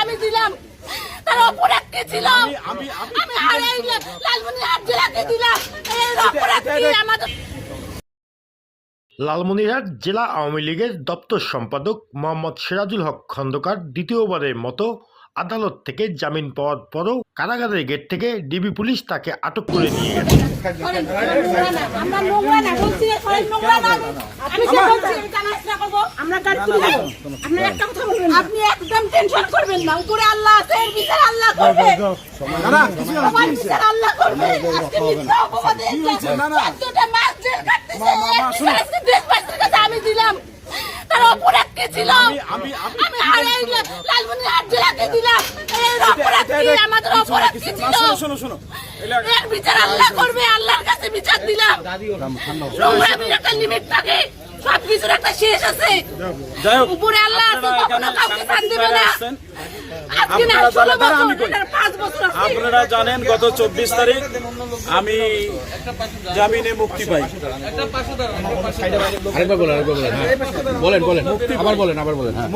আমি দিলাম তার অপরাধ কি ছিল? আমি লালমনিরহাট জেলাকে দিলাম এর অপরাধ কি? আমাদের লালমনিরহাট জেলা আওয়ামী লীগের দপ্তর সম্পাদক মোহাম্মদ সিরাজুল হক খন্দকার দ্বিতীয়বারের মতো আদালত থেকে জামিন পাওয়ার পরও কারাগারের গেট থেকে ডিবি পুলিশ তাকে আটক করে নিয়ে গেছে। আমরা নোংরা না বলছি, নোংরা না আমি সে বলছি আমি জানাশোনা করব, আমরা গাড়ি তুলে দেব। আপনি একটা কথা বলবেন, আপনি একদম টেনশন করবেন না, উপরে আল্লাহ আছে, এর বিচার আল্লাহ করবে। না আমার বিচার আল্লাহ করবে। আজকে মিথ্যা অপবাদে এতটা মাস জেল কাটতেছে, আজকে দেশবাসীর কাছে আমি দিলাম তার অপরাধ কি ছিল? আমি লালমনিরহাট জেলাকে দিলাম এর অপরাধ কি? আমাদের অপরাধ কি ছিল? এর বিচার আল্লাহ করবে, আল্লাহর কাছে বিচার দিলাম। নোংরামির একটা লিমিট থাকে, সবকিছুর একটা শেষ আছে। উপরে আল্লাহ আছে, কখনো কাউকে ছাড় দিবে না। আজকে না 16 বছর, 5 বছর আছে। আপনারা জানেন গত 24 তারিখ আমি জামিনে মুক্তি পাই।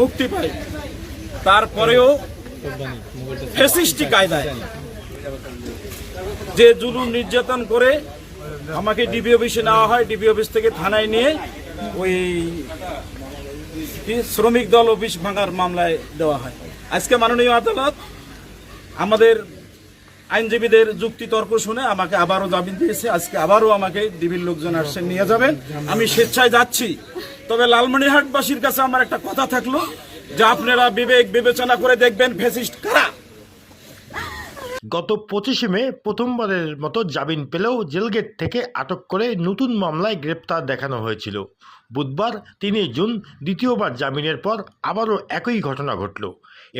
মুক্তি পাই, তারপরেও ফ্যাসিস্টি কায়দায় যে জুলুম নির্যাতন করে আমাকে ডিবি অফিসে নেওয়া হয়, ডিবি অফিস থেকে থানায় নিয়ে ওই শ্রমিক দল অফিস ভাঙার মামলায় দেওয়া হয়। আজকে মাননীয় আদালত আমাদের আইনজীবীদের যুক্তি তর্ক শুনে আমাকে আবারও জামিন দিয়েছে। আজকে আবারও আমাকে ডিবির লোকজন আসছেন, নিয়ে যাবেন। আমি স্বেচ্ছায় যাচ্ছি। তবে লালমনিরহাটবাসীর কাছে আমার একটা কথা থাকলো যে আপনারা বিবেক বিবেচনা করে দেখবেন ফ্যাসিস্ট কারা। গত 25 মে প্রথমবারের মতো জামিন পেলেও জেলগেট থেকে আটক করে নতুন মামলায় গ্রেপ্তার দেখানো হয়েছিল। বুধবার 3 জুন দ্বিতীয়বার জামিনের পর আবারও একই ঘটনা ঘটল।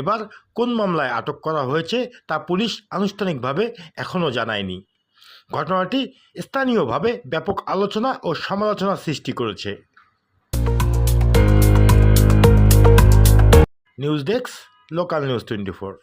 এবার কোন মামলায় আটক করা হয়েছে তা পুলিশ আনুষ্ঠানিকভাবে এখনও জানায়নি। ঘটনাটি স্থানীয়ভাবে ব্যাপক আলোচনা ও সমালোচনা সৃষ্টি করেছে। News desk, local news 24।